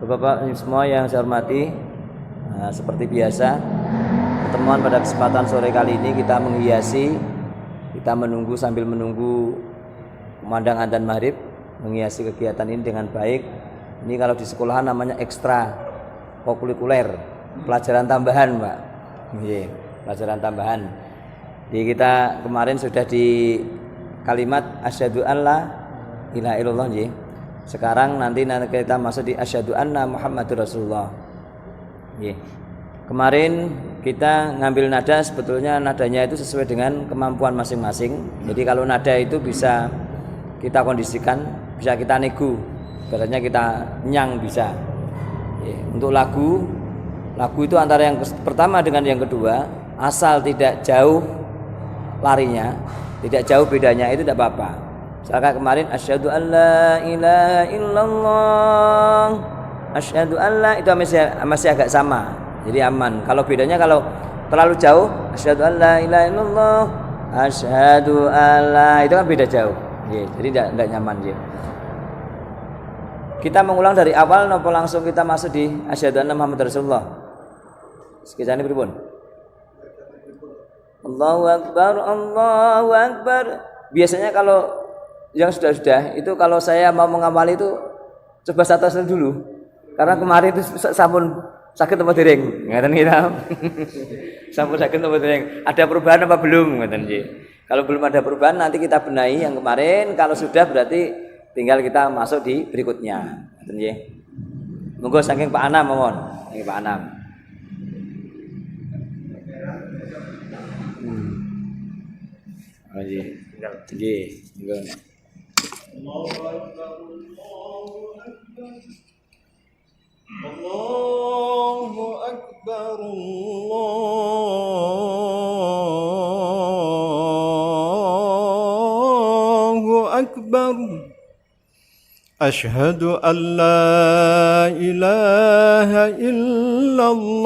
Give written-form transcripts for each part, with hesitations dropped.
Bapak-bapak semua yang saya hormati, seperti biasa pertemuan pada kesempatan sore kali ini kita menghiasi, kita menunggu sambil menunggu kumandang adzan maghrib, menghiasi kegiatan ini dengan baik. Ini kalau di sekolahan namanya ekstra kokurikuler, pelajaran tambahan, Pak. Pelajaran tambahan. Jadi kita kemarin sudah di kalimat asyhadu an la ilaha illallah, Sekarang nanti kita masuk di asyhadu anna Muhammadur Rasulullah. Kemarin kita ngambil nada, sebetulnya nadanya itu sesuai dengan kemampuan masing-masing. Jadi kalau nada itu bisa kita kondisikan, bisa kita nego, ibaratnya kita nyang bisa. Untuk lagu itu antara yang pertama dengan yang kedua, asal tidak jauh larinya, tidak jauh bedanya, itu tidak apa-apa. Misalkan kemarin asyhadu an la ilaha illallah, asyhadu an la, itu masih agak sama, jadi aman. Kalau bedanya kalau terlalu jauh, asyhadu an la ilaha illallah, asyhadu an la, itu kan beda jauh. Jadi tidak nyaman. Kita mengulang dari awal nopo langsung kita masuk di asyhadu anna Muhammadar Rasulullah. Sekejane pripun? Allahu akbar, Allahu akbar. Biasanya kalau yang sudah itu, kalau saya mau mengamali itu coba satu dulu, karena kemarin itu sampun sakit apa dereng, ngeten kita. Sampun sakit apa dereng, ada perubahan apa belum, ngeten nggih. Kalau belum ada perubahan nanti kita benahi yang kemarin, kalau sudah berarti tinggal kita masuk di berikutnya, ngeten nggih. Monggo saking Pak Anam mohon, saking Pak Anam. Nggih, monggo. Allahu akbar, Allahu akbar, Allahu akbar. Asyhadu an la ilaha illallah,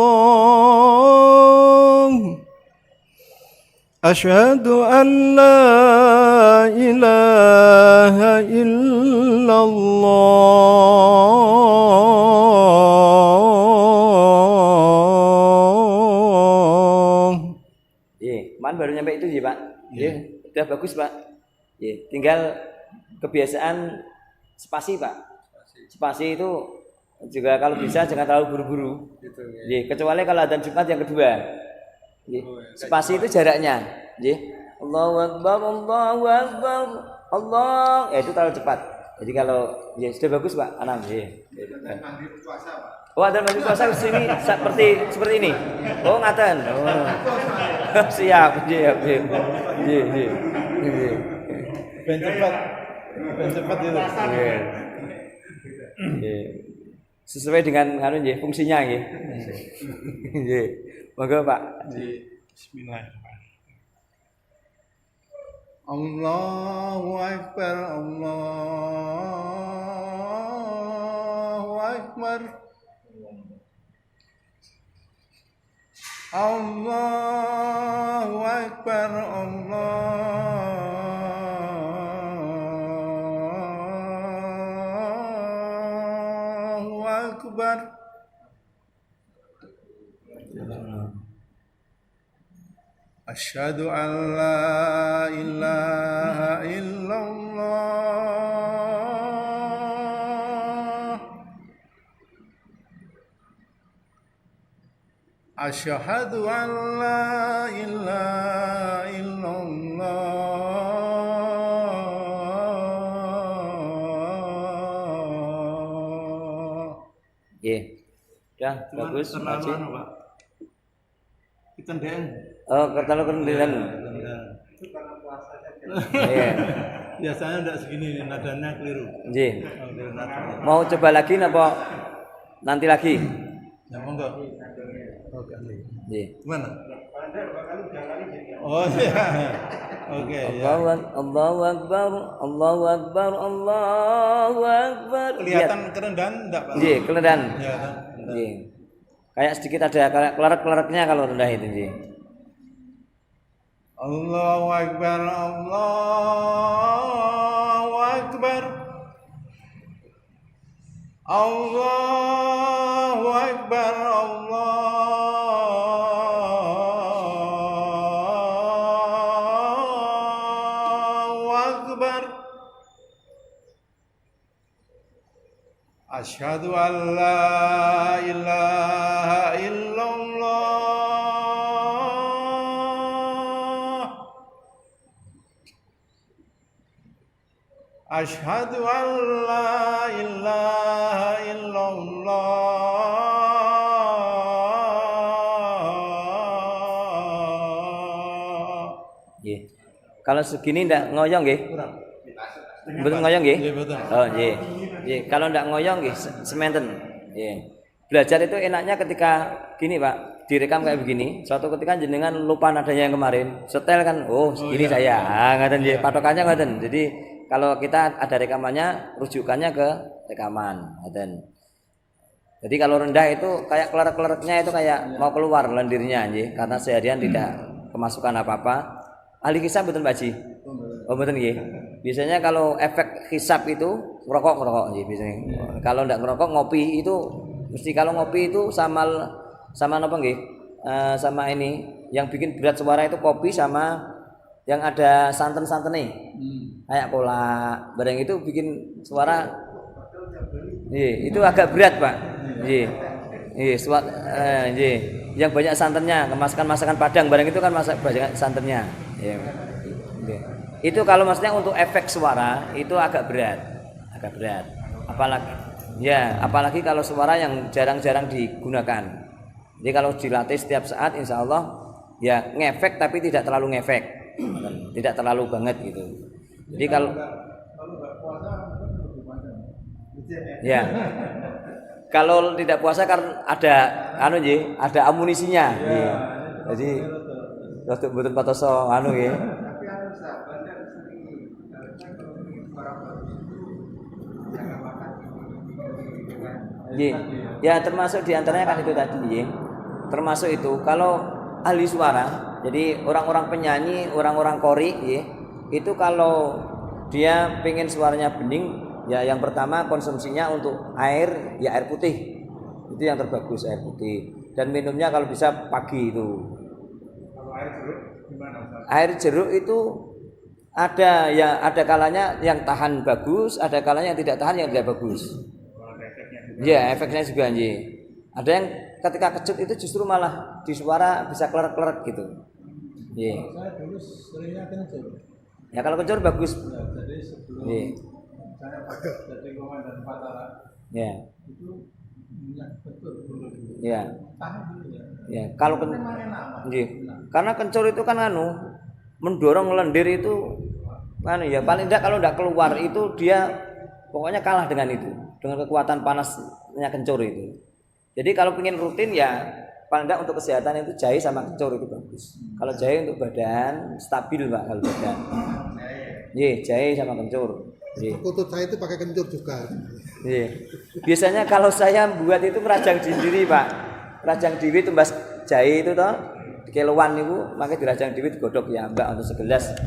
asyhadu an la ilaha illallah. Man baru nyampe itu Pak. Sudah bagus Pak. Tinggal kebiasaan spasi Pak. Spasi itu juga kalau bisa jangan terlalu buru-buru. Kecuali kalau adzan Jumat yang kedua. Spasi itu jaraknya. Allahu akbar, Allahu akbar, Allah. Itu terlalu cepat. Jadi kalau sudah bagus Pak, Anam. Oh, adzan maghrib puasa sini seperti ini. Oh, ngaten. Oh. Siap. Ben cepat itu. Sesuai dengan fungsinya nggih. Monggo Pak. Bismillahirrahmanirrahim. Allahu akbar, Allahu akbar. Allahu akbar, Allahu akbar. Asyhadu an la ilaha illallah, asyhadu an la ilaha illallah. Ya, bagus. Kita ndek. Oh, terlalu kendilan. Biasanya enggak segini, nadanya keliru. Mau coba lagi apa nanti lagi? Ya monggo. Oke. Gimana? Oh iya. Oke. Allahu akbar, Allahu akbar, Allahu akbar. Kelihatan kerendahan enggak, Pak? Nggih, kerendahan. Ya, nggih. Kayak sedikit ada kelerek-kelerknya kalau rendah itu, nggih. Allahu akbar, Allahu akbar. Allahu Akbar, Allahu Akbar. Asyhadu an la ilaha illallah. Asyhadu an la ilaha illallah. Nggih. Kalau segini ndak ngoyong nggih? Betul ngoyong nggih? Iya, betul. Oh, nggih. Nggih, kalau ndak ngoyong nggih sementen. Nggih. Belajar itu enaknya ketika gini, Pak, direkam kayak begini. Suatu ketika jenengan lupa nadanya yang kemarin, setel kan, oh, segini saya. Ngoten nggih, patokannya ngoten. Jadi kalau kita ada rekamannya, rujukannya ke rekaman, ngoten. Jadi kalau rendah itu kayak kelerek-klereknya itu kayak mau keluar lendirnya nggih, karena seharian tidak kemasukan apa-apa. Ahli kisah betul Pak Ji? Oh betul nggih. Biasanya kalau efek hisap itu ngerokok nggih biasanya. Kalau ndak ngerokok ngopi itu mesti, kalau ngopi itu sama apa nggih? Sama ini yang bikin berat suara itu kopi sama yang ada santen-santennya. Kayak kolak, barang itu bikin suara itu agak berat, Pak. Yang banyak santannya, masakan Padang barang itu kan banyak santannya. Itu kalau maksudnya untuk efek suara itu agak berat. Apalagi kalau suara yang jarang-jarang digunakan. Jadi kalau dilatih setiap saat, insya Allah ya ngefek tapi tidak terlalu ngefek, tidak terlalu banget gitu. Jadi kalau ya kalau tidak puasa kan ada ada amunisinya. Jadi waktu betul patoso ya termasuk diantaranya kan itu tadi termasuk itu kalau ahli suara, jadi orang-orang penyanyi, orang-orang qori itu kalau dia pengen suaranya bening ya yang pertama konsumsinya untuk air ya air putih, itu yang terbagus air putih, dan minumnya kalau bisa pagi itu. Kalau air jeruk gimana? Air jeruk itu ada kalanya yang tahan bagus, ada kalanya yang tidak tahan yang tidak bagus. Ya efeknya juga ada yang ketika kecut itu justru malah di suara bisa klerak-klerak gitu. Saya dulu seringnya kencur. Ya kalau kencur bagus. Ya, jadi sebelum saya jadi komandan Patara. Ya. Itu minyak betul dulu. Ya. Tahan dulu ya. Ya, kalau karena kencur itu kan mendorong lendir itu ya paling tidak kalau tidak keluar itu dia pokoknya kalah dengan itu, dengan kekuatan panasnya kencur itu. Jadi kalau ingin rutin ya paling tidak untuk kesehatan itu jahe sama kencur itu bagus. Kalau jahe untuk badan stabil Pak, kalau badan. Jahe sama kencur. Kutut saya itu pakai kencur juga. Biasanya kalau saya buat itu merajang sendiri Pak. Rajang diwi tumbas jahe itu toh dikeluan niku mangke dirajang diwi digodhog ya Mbak untuk segelas.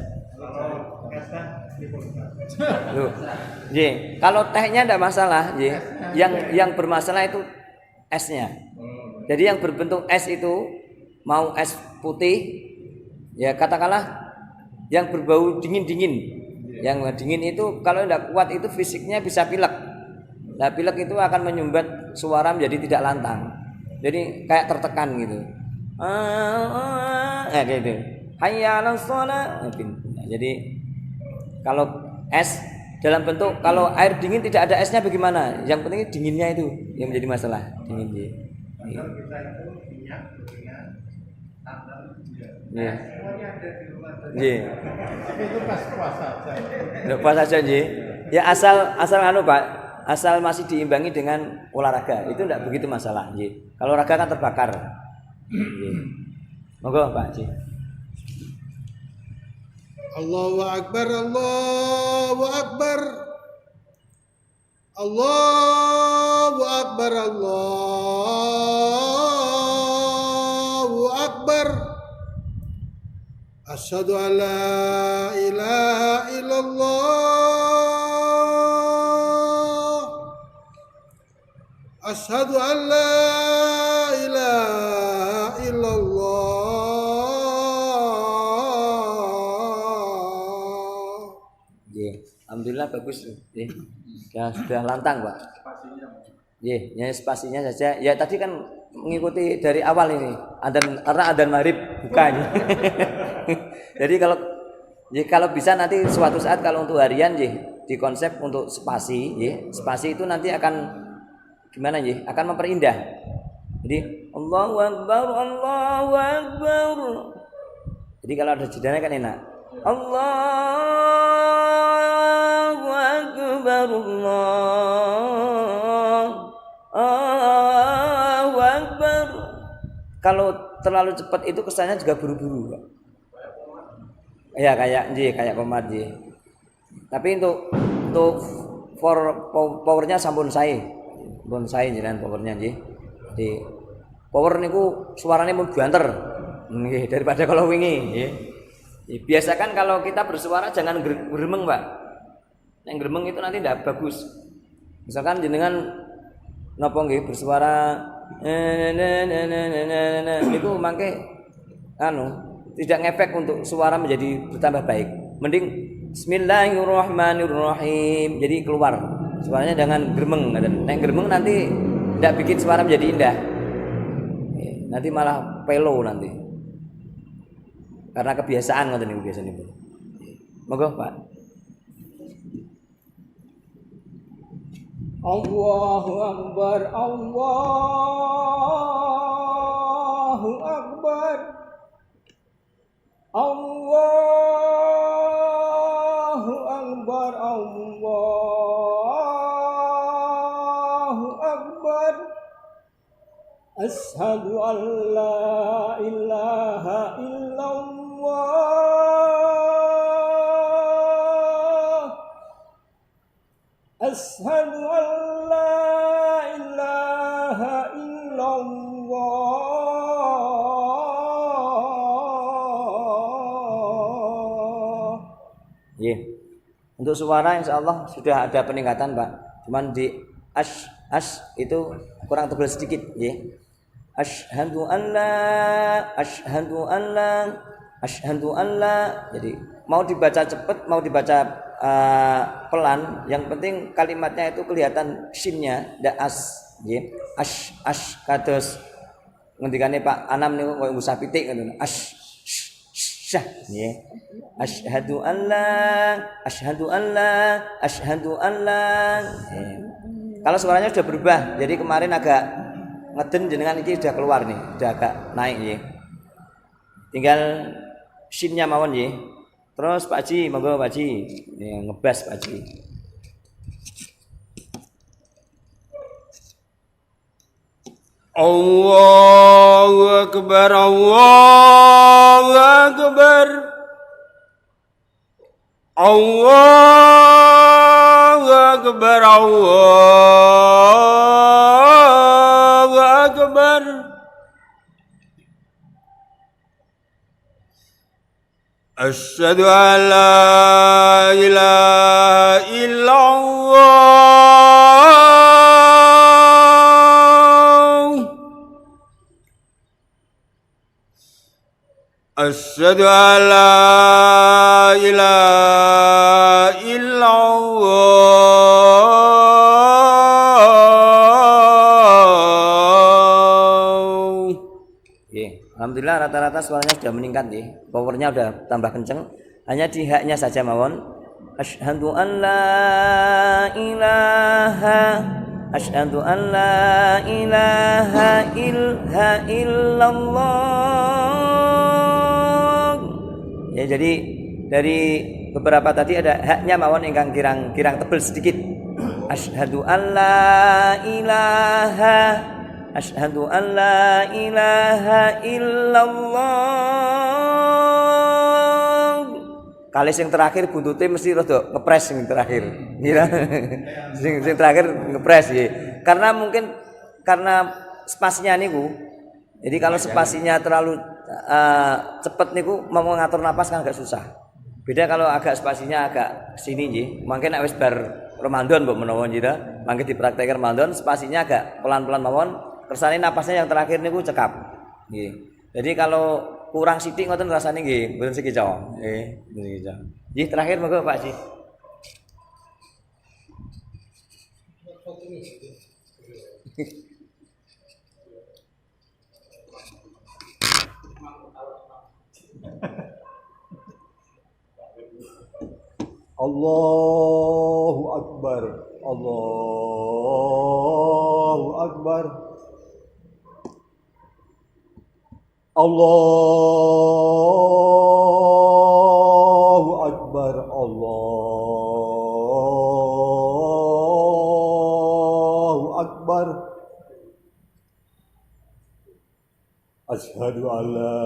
Kalau tehnya tidak masalah, yang bermasalah itu esnya. Jadi yang berbentuk es itu mau es putih, ya katakanlah yang berbau dingin. Yang dingin itu kalau tidak kuat itu fisiknya bisa pilek. Nah pilek itu akan menyumbat suara menjadi tidak lantang. Jadi kayak tertekan gitu. Kayak gitu. Hayya 'alas shalah. Jadi kalau es dalam bentuk, kalau air dingin tidak ada esnya bagaimana? Yang penting dinginnya itu yang menjadi masalah, dingin dia. Kalau kita itu minyak dengan tambah Iya. semuanya ada di rumah. Tapi itu pas puasa saja. Puasa saja ya asal Pak, asal masih diimbangi dengan olahraga itu tidak begitu masalah. Kalau olahraga kan terbakar. Monggo Pak Ji. Allahu Akbar, Allahu Akbar, Allahu Akbar, Allahu Akbar. Asyhadu an la ilaha illallah. أشهد أن لا إله إلا الله. Alhamdulillah bagus. Ya, sudah lantang, Pak. Ya spasinya saja. Ya tadi kan mengikuti dari awal ini. Karena adzan maghrib bukanya. Jadi kalau bisa nanti suatu saat kalau untuk harian di konsep untuk spasi, spasi itu nanti akan gimana akan memperindah. Jadi Allahu Akbar, Allahu Akbar. Jadi kalau ada jedanya kan enak. Allahu Akbar, Allahu Akbar. Kalau terlalu cepat itu kesannya juga buru-buru, Pak. Ya kayak komat Tapi untuk powernya sampun saya jenengan powernya Jadi power niku suaranya mau banter daripada kalau wingi Biasakan kalau kita bersuara jangan gremeng, Pak. Yang gremeng itu nanti tidak bagus. Misalkan jenengan napa nggih bersuara niku mangke tidak ngefek untuk suara menjadi bertambah baik. Mending Bismillahirrahmanirrahim. Jadi keluar. Suaranya jangan gremeng. Nek gremeng nanti tidak bikin suara menjadi indah. Nanti malah pelo nanti. Karena kebiasaan ngoten niku biasane. Monggo, Pak. Allahu Akbar, Allahu Akbar, Allahu Akbar, Allahu Akbar. Asyhadu an la ilaha illallah. Asyhadu an la ilaha illallah. Untuk suara insyaallah sudah ada peningkatan, Pak. Cuman di ash itu kurang tebal sedikit, Asyhadu an la. Jadi mau dibaca cepat, mau dibaca pelan, yang penting kalimatnya itu kelihatan shinnya, ndak ash kados ngendikane Pak Anam niku koyo ngusah pitik ngono. Syah Asyhadu an la. Kalau suaranya sudah berubah, jadi kemarin agak ngeden jenengan ini sudah keluar nih, sudah agak naik Tinggal shinnya mawon Terus Pak Haji, monggo Pak Haji. Ngebas Pak Haji. Allahu Akbar, Allahu Akbar, Allahu Akbar, Allahu Akbar. Asyhadu an la ilaha illallah. Asyhadu an la ilaha illallah. Alhamdulillah rata-rata suaranya sudah meningkat Powernya sudah tambah kenceng. Hanya di haknya saja mawon. Asyhadu an la ilaha illallah. Jadi dari beberapa tadi ada haknya mawon ingkang kirang tebel sedikit. Asyhadu an la ilaha illallah. Kali sing terakhir buntute mesti rada ngepres sing terakhir. Sing terakhir ngepres Karena spasinya niku. Jadi kalau spasinya terlalu cepet niku mau ngatur napas kan agak susah. Beda kalau agak spasinya agak sini mungkin nek wis bar Ramadan mbok menawa mangke dipraktekkan Ramadan spasinya agak pelan-pelan mawon kersane napasnya yang terakhir niku cekap nggih. Jadi kalau kurang sithik ngoten rasane nggih mboten sekico nggih mboten sekico. Nggih terakhir monggo Pak Haji. Allahu Akbar, Allahu Akbar, Allahu Akbar, Allahu Akbar. Asyhadu an la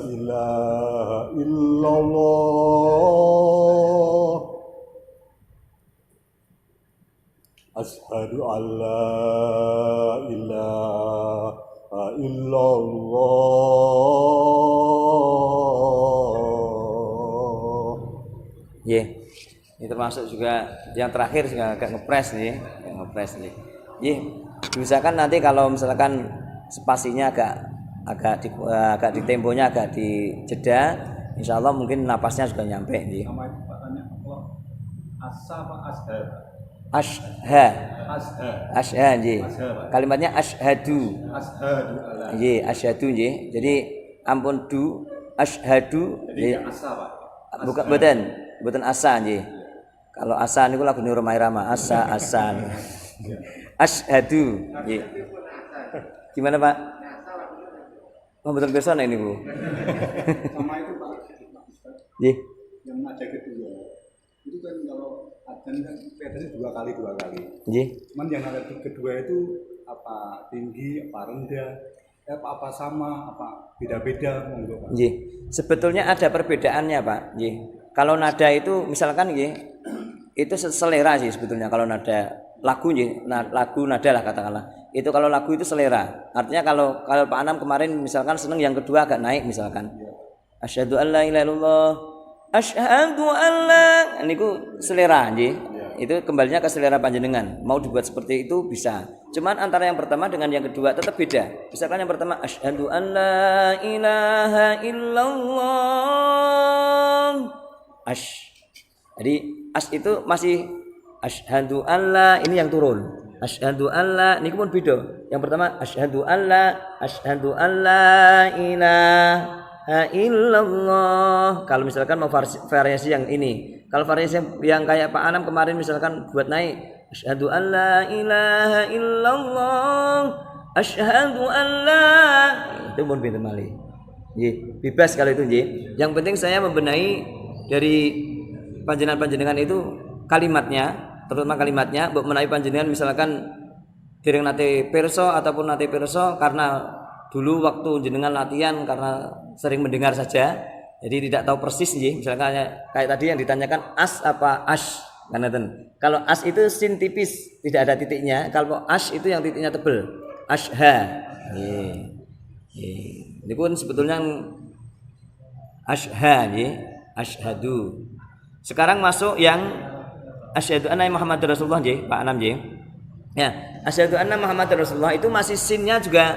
ilaha illallah. Asyhadu an la ilaha illallah. Nggih. Ini termasuk juga yang terakhir juga agak ngepres nih, Nggih. Diusahakan nanti kalau misalkan spasinya agak di temponya agak dijeda, insyaallah mungkin napasnya juga nyampe nih. Nama itu katanya Allah asa apa ashar? Asha. Ashar. Asha nggih. Kalimatnya asyhadu. Ashadu Allah. Nggih, asyhadu nggih. Jadi ampun du asyhadu Jadi asa Pak. bukan mboten asa nggih. Kalau asa niku lagu Romai Rama, asa. Asyhadu nggih. Gimana Pak? Oh betul person ini Bu. Sama itu Pak. Nggih. Yang nada kedua. Itu kan kalau adzan kan biasanya dua kali. Nggih. Cuman yang nada kedua itu apa tinggi, apa rendah, apa sama, apa beda-beda monggo Pak. Nggih. Sebetulnya ada perbedaannya Pak. Nggih. Kalau nada itu misalkan nggih, itu selera sih sebetulnya kalau nada lagu nggih, lagu nada lah katakanlah. Itu kalau lagu itu selera. Artinya kalau Pak Anam kemarin misalkan seneng yang kedua agak naik misalkan. Asyhadu an la ilaha illallah. Asyhadu an la niku selera nggih. Itu kembalinya ke selera panjenengan. Mau dibuat seperti itu bisa. Cuman antara yang pertama dengan yang kedua tetap beda. Misalkan yang pertama asyhadu an la ilaha illallah. Jadi as itu masih asyhadu an la, ini yang turun. Asyhadu an la niku pun beda. Yang pertama asyhadu an la ilaha illallah. Kalau misalkan mau variasi yang ini. Kalau variasi yang kayak Pak Anam kemarin misalkan buat naik asyhadu an la ilaha illallah. Asyhadu an la itu pun beda malih. Nggih, bebas kalau itu nggih. Yang penting saya membenahi dari panjenengan itu kalimatnya, terutama kalimatnya, mbok menawi panjenengan misalkan dereng nate pirsa ataupun nate pirsa karena dulu waktu jenengan latihan karena sering mendengar saja, jadi tidak tahu persis nggih. Misalkan kayak tadi yang ditanyakan as apa ash, ngeten. Kalau as itu sin tipis, tidak ada titiknya. Kalau ash itu yang titiknya tebel. Asha. Nggih. Nggih. Ini pun sebetulnya asha nggih, asyhadu. Sekarang masuk yang asyhadu anna Muhammadar Rasulullah nggih, Pak Anam nggih. Ya, asyhadu anna Muhammadar Rasulullah itu masih sinnya juga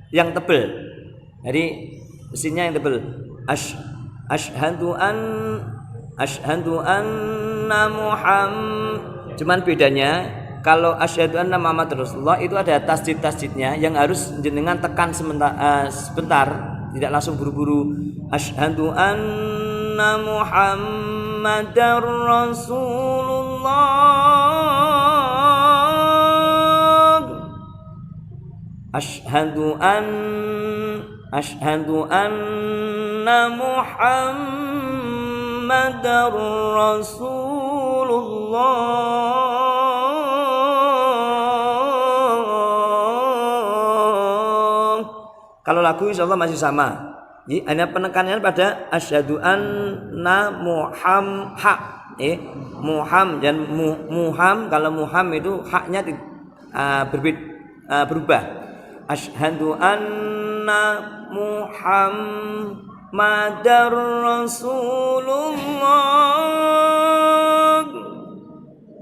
yang tebel. Jadi sinnya yang tebel. Asyhadu anna Muhammad. Cuman bedanya kalau asyhadu anna Muhammadar Rasulullah itu ada tasdid-tasdidnya yang harus jenengan tekan sebentar, tidak langsung buru-buru. Asyhadu anna Muhammadar Rasulullah. Asyhadu anna Muhammadar Rasulullah. Kalau lagu insyaallah masih sama. Hanya penekanannya pada asyhadu anna muham dan muham. Kalau muham itu haknya berubah. Asyhadu anna Muhammadar Rasulullah.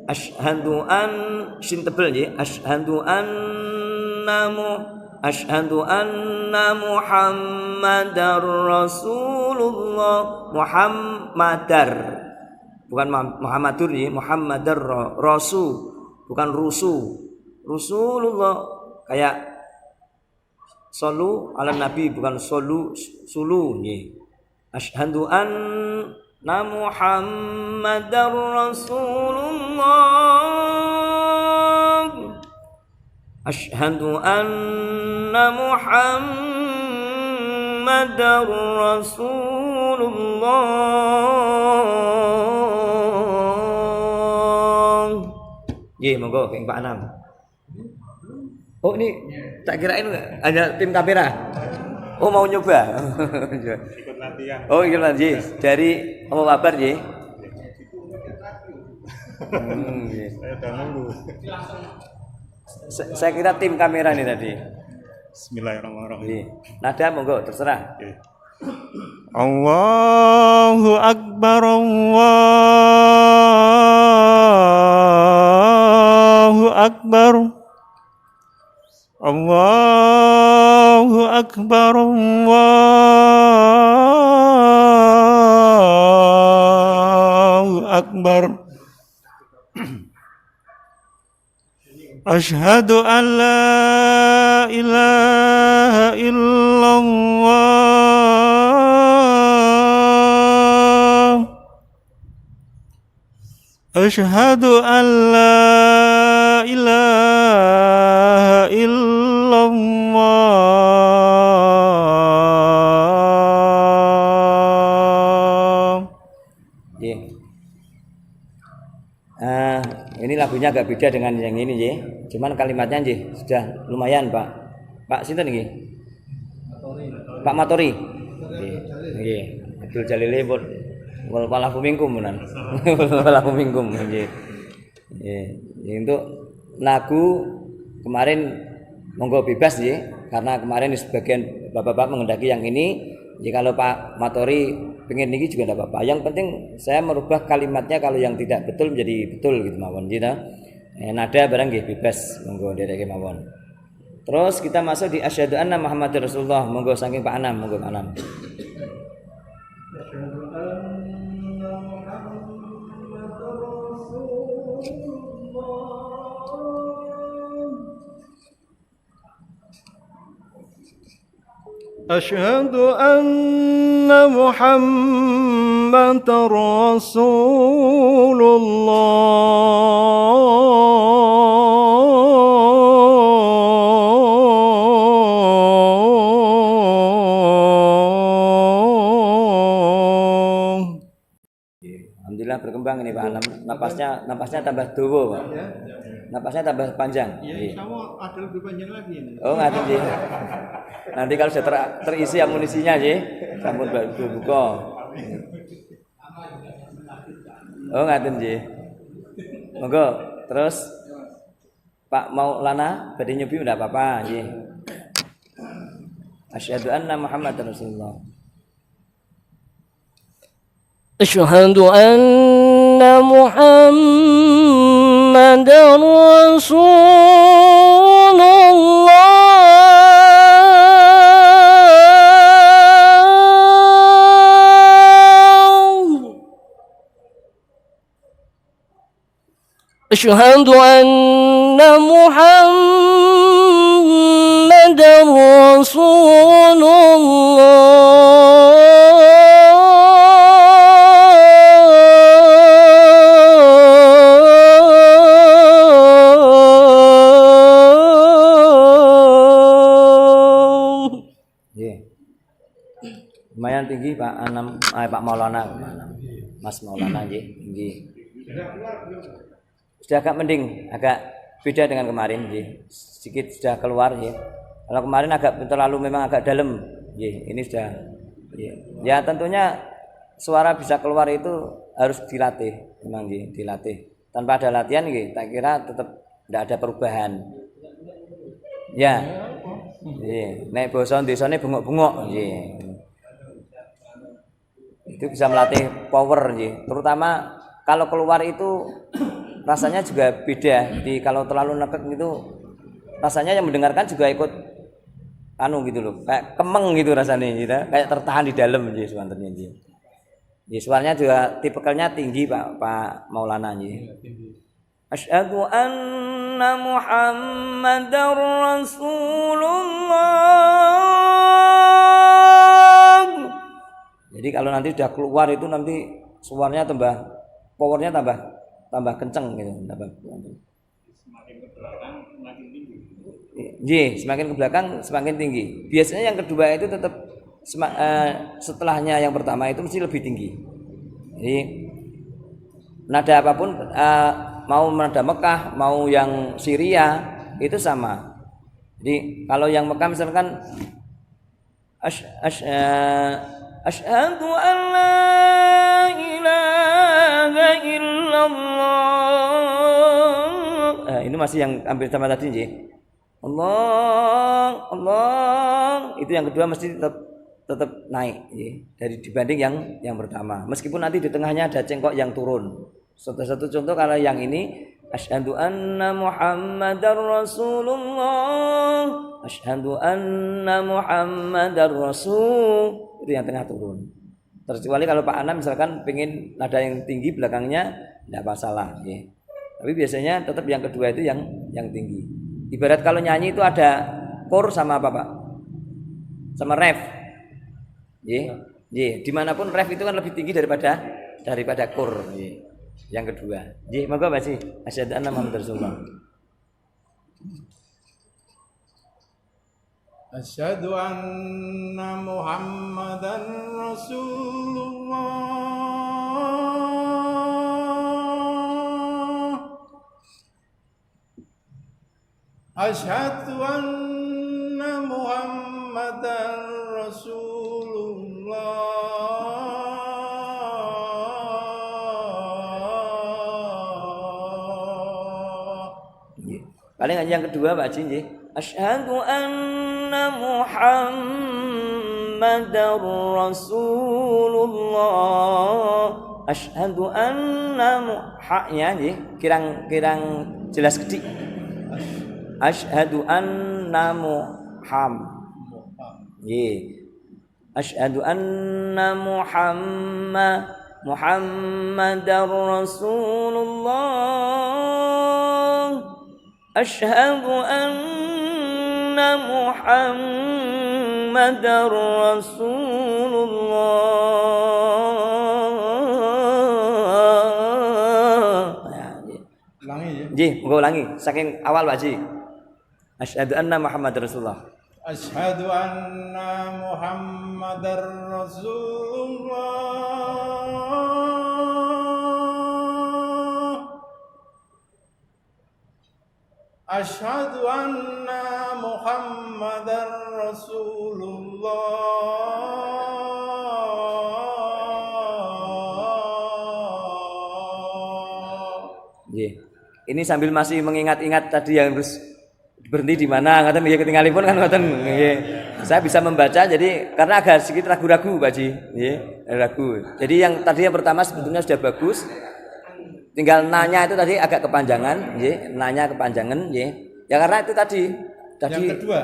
Asyhadu an sin tebel nggih. Asyhadu anna Muhammadar Rasulullah. Muhammadar. Bukan Muhammadur nggih, Muhammadar Rasul, bukan rusu. Rasulullah kayak sallu ala nabi, bukan sulu nggih. Asyhadu anna Muhammadar Rasulullah. Asyhadu anna Muhammadar Rasulullah. Nggih, monggo Kang Pak Anam. Oh, ini tak kirain hanya tim kamera. Oh, mau nyoba. Ikut latihan. Oh, ikut latihan. Dari apa kabar nggih? Saya udah nunggu. Saya kira tim kamera nih tadi. Bismillahirrahmanirrahim. Nada monggo terserah. Oke. Allahu Akbar, Allahu Akbar, Allahu Akbar, Allahu Akbar. Asyhadu an la ilaha illallah. Asyhadu an la ilaha illallah. Ini lagunya agak beda dengan yang ini nggih. Cuman kalimatnya nggih sudah lumayan, Pak. Pak sinten nggih? Pak Matori. Nggih. Abdul Jalil wal falahu minkum menan. Wal falahu minkum nggih. Untuk lagu kemarin monggo bebas nggih, karena kemarin di sebagian Bapak-bapak mengendaki yang ini. Jadi kalau Pak Matori pengen ini juga tidak apa-apa. Yang penting saya merubah kalimatnya, kalau yang tidak betul menjadi betul gitu mawon gitu. Nada barang nggih bebas monggo dereke mawon. Terus kita masuk di asyhadu anna Muhammadar Rasulullah. Monggo saking Pak Anam, monggo Pak Anam. Asyhadu anna Muhammadar Rasulullah. Alhamdulillah berkembang ini Pak Anam. Napasnya tambah dawa, Pak. Napasnya tambah panjang. Ya, sama ada lebih panjang lagi ini. Oh, ngaten nggih. Nanti kalau sudah terisi amunisinya nggih, sampun buka. Oh, ngaten nggih. Monggo, terus Pak Maulana badhe nyobi ndak apa-apa nggih. Asyhadu anna Muhammadar Rasulullah. Asyhadu anna Muhammadar Rasulullah. Asyhadu anna Muhammadar Rasulullah. Lumayan tinggi Pak Anam, Pak Maulana, Mas Maulana nggih, tinggi. Sudah agak mending, agak beda dengan kemarin nggih. Sedikit sudah keluar nggih. Kalau kemarin agak terlalu memang agak dalam nggih. Ini sudah nggih. Ya tentunya suara bisa keluar itu harus dilatih, memang nggih, dilatih. Tanpa ada latihan nggih, tak kira tetap tidak ada perubahan. Ya. Nggih, nek basa desane bengok-bengok nggih. Itu bisa melatih power nggih. Terutama kalau keluar itu rasanya juga beda. Jadi kalau terlalu nekek gitu rasanya yang mendengarkan juga ikut gitu loh, kayak kemeng gitu rasanya gitu. Kayak tertahan di dalam nggih suwantennya nggih. Nggih suaranya juga tipikalnya tinggi Pak Maulana nggih. Asyhadu anna Muhammadar Rasulullah. Jadi kalau nanti sudah keluar itu nanti suaranya tambah powernya tambah kenceng gitu, tambah. Semakin ke belakang semakin tinggi. Semakin ke belakang semakin tinggi. Biasanya yang kedua itu tetap setelahnya yang pertama itu mesti lebih tinggi. Jadi nada apapun mau nada Mekah, mau yang Syria itu sama. Jadi kalau yang Mekah misalkan asyhadu an la ilaha illallah. Ini masih yang hampir sama tadi nggih. Allah itu yang kedua mesti tetap naik nggih dari dibanding yang pertama. Meskipun nanti di tengahnya ada cengkok yang turun. Satu contoh kalau yang ini asyhadu anna Muhammadar Rasulullah, asyhadu anna Muhammadar Rasul, itu yang tengah turun. Terkecuali kalau Pak Anam misalkan pengen nada yang tinggi belakangnya tidak masalah ya. Tapi biasanya tetap yang kedua itu yang tinggi. Ibarat kalau nyanyi itu ada kor sama apa Pak? Sama ref. Dimanapun ref itu kan lebih tinggi daripada kor. Yang kedua. Monggo Pak Ji. Asyhadu anna Muhammadar Rasulullah. Asyhadu anna Muhammadan Rasulullah. Asyhadu anna Muhammadan Rasulullah. Paling yang kedua Pak Haji nggih. Asyhadu anna Muhammadar Rasulullah. Asyhadu anna haknya nggih kirang jelas gede. Asyhadu anna nggih. Asyhadu anna Muhammadar Rasulullah. Asyhadu anna Muhammadar Rasulullah. Ulangi ya. Monggo ulangi saking awal Pak Haji. Asyhadu anna Muhammadar Rasulullah. Asyhadu anna Muhammadar Rasulullah. Asyhadu anna Muhammadar Rasulullah. Ini sambil masih mengingat-ingat tadi yang harus berhenti di mana, ngoten nggih ketinggalipun kan ngoten nggih. Saya bisa membaca jadi karena agak sedikit ragu-ragu Pak Ji, nggih, ragu. Jadi yang tadi yang pertama sebetulnya sudah bagus. Tinggal nanya itu tadi agak kepanjangan, nggih, nanya kepanjangan, nggih. Ya karena itu tadi yang kedua.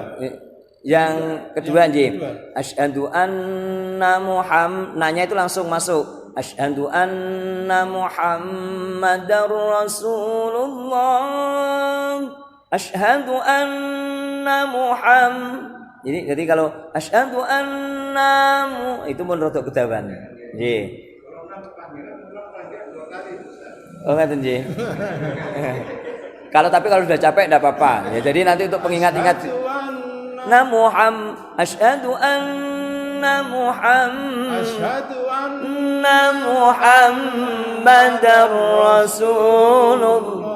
Yang kedua nggih. Asyhadu anna nanya itu langsung masuk. Asyhadu anna Muhammadar Rasulullah. Asyhadu anna jadi kalau asyhadu anna itu pun rada kedawan. Nggih. Oh ngaten nggih. Kalau sudah capek enggak apa-apa. Ya, jadi nanti untuk pengingat-ingat asyhadu anna Muhammadar Rasulullah.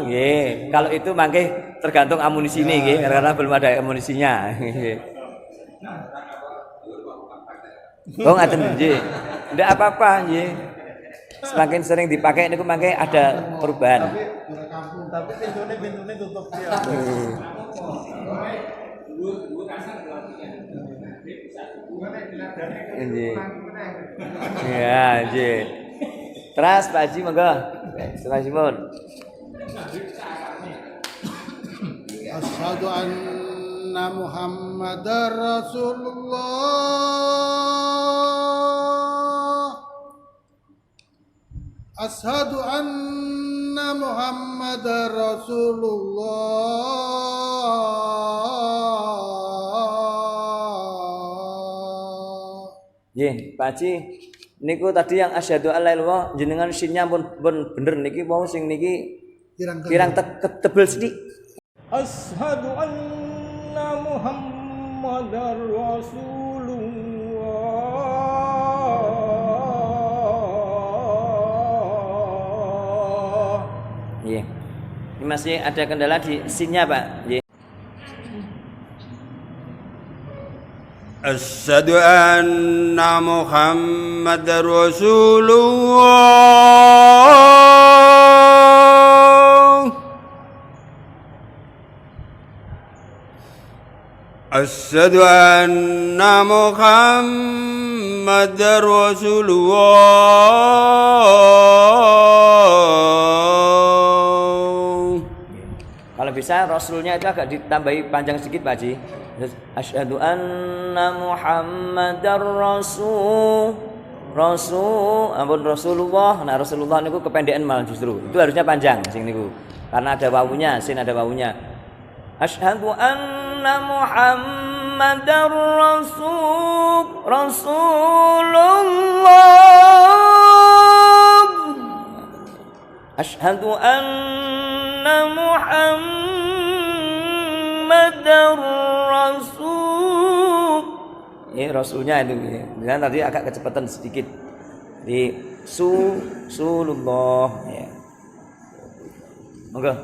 Nggih. Kalau itu mangke tergantung amunisi ini nggih, karena belum ada amunisinya. Oh ngaten nggih. Ndak apa-apa nggih. Semakin sering dipakai niku mangke ada perubahan. Tapi pintune tutup dia. Nggih. Ya, nggih. Terus Pak Haji monggo. Selanjutnya. Asyhadu anna Muhammadar Rasulullah. Asyhadu anna Muhammadar Rasulullah. Nggih, Pak Haji, niku tadi yang asyhadu alla ilaha illallah jenengan sinnya pun bener niki wau sing niki kirang tebel sithik. Asyhadu anna Muhammadar Rasulullah. Nggih. Ini masih ada kendala di sinnya, Pak. Nggih. أشهد أن محمد رسول الله أشهد أن محمد رسول الله. Kalau bisa rasulnya itu agak ditambahi panjang sedikit, Pak Haji. Asyhadu anna Muhammadar ampun Rasulullah. Nah, Rasulullah niku kependekan malah justru. Itu harusnya panjang sing niku. Karena ada wawunya, sin ada wawunya. Asyhadu anna Muhammadar Rasulullah. Asyhadu anna Muhammadar Rasul. Ini rasulnya itu. Dan tadi agak kecepatan sedikit. Di Rasulullah ya. Monggo.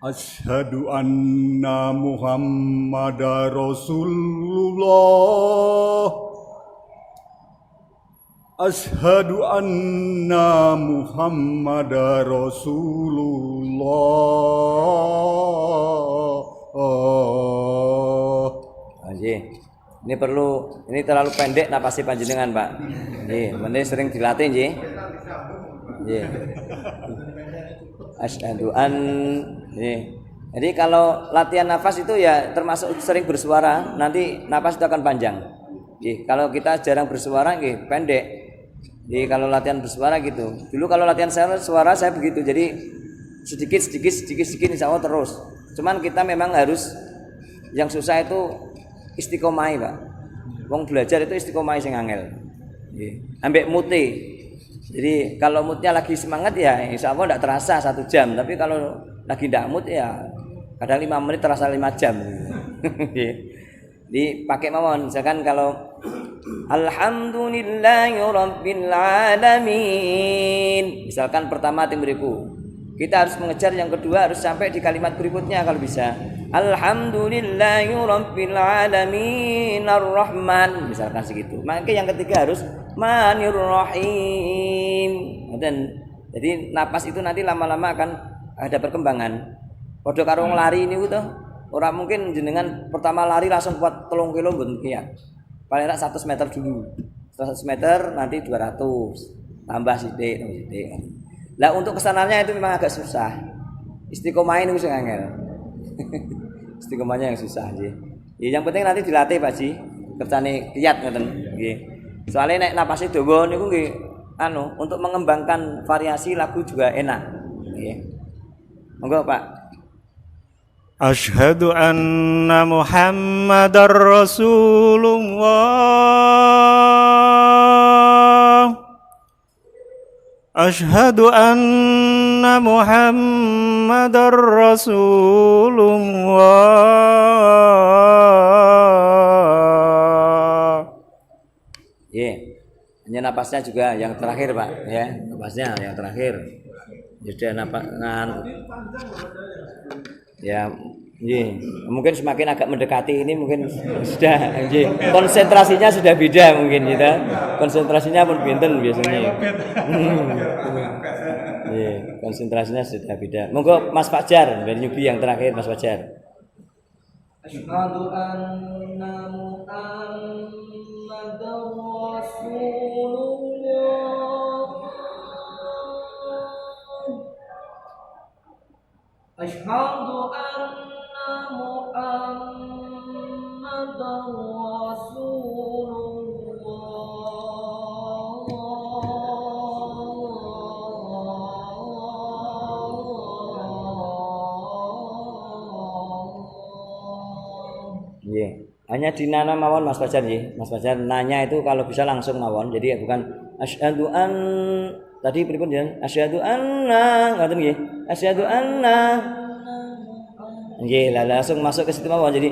Asyhadu anna Muhammadar Rasulullah. Asyhadu anna Muhammadar Rasulullah. Ini terlalu pendek napasi panjenengan, Pak. Nggih, mending sering dilatih nggih. Nggih. Asyhadu an nggih. Jadi kalau latihan nafas itu ya termasuk sering bersuara, nanti nafas itu akan panjang. Nggih, kalau kita jarang bersuara nggih pendek. Jadi kalau latihan bersuara gitu. Dulu kalau latihan suara saya begitu. Jadi sedikit insya Allah terus. Cuman kita memang harus yang susah itu istiqomah, Pak. Wong belajar itu istiqomah sing angel. Nggih. Ambek mute. Jadi kalau moodnya lagi semangat ya insya Allah tidak terasa 1 jam. Tapi kalau lagi tidak mood ya kadang 5 menit terasa 5 jam. Dipakai mawon. Misalkan kalau Alhamdulillahi Rabbil Alamin. Misalkan pertama timbriku. Kita harus mengejar yang kedua harus sampai di kalimat berikutnya kalau bisa. Alhamdulillahi Rabbil Alamin Ar-Rahman. Misalkan segitu. Maka yang ketiga harus Manir Rahim. Dan jadi napas itu nanti lama-lama akan ada perkembangan. Padha karo lari niku to. Ora mungkin jenengan pertama lari langsung kuat 3 kilo mboten kiat. Paling rak 100 meter dulu. Setelah 100 meter nanti 200. Tambah sithik. Lah untuk kesananya itu memang agak susah. Istiqomah itu sing angel. Istiqomahnya yang susah nggih. Ya yang penting nanti dilatih Pak Ji. Kerjane kiat ngoten nggih. Soalnya nek napase dawa niku nggih untuk mengembangkan variasi lagu juga enak. Nggih. Monggo Pak. Asyhadu anna Muhammadar Rasulullah. Asyhadu anna Muhammadar Rasulullah. Hanya napasnya juga yang terakhir Pak, ya. Napasnya yang terakhir. Jadi napas ya Nggih, mungkin semakin agak mendekati ini mungkin sudah nggih. Konsentrasinya sudah beda mungkin gitu. Konsentrasinya pun pinten biasanya. Nggih, konsentrasinya sudah beda. Monggo Mas Fajar dari Nyubi yang terakhir Mas Fajar. Asyhadu anna Muhammadar Rasulullah. Asyhadu anna Muhammadar Rasulullah. Nggih. Hanya dinana mawon Mas Fajar nggih. Mas Fajar nanya itu kalau bisa langsung mawon. Jadi bukan asyhadu an tadi pripun jenengan? Asyhadu anna ngoten nggih. Asyhadu anna. Nggih, langsung masuk ke situ mawon. Jadi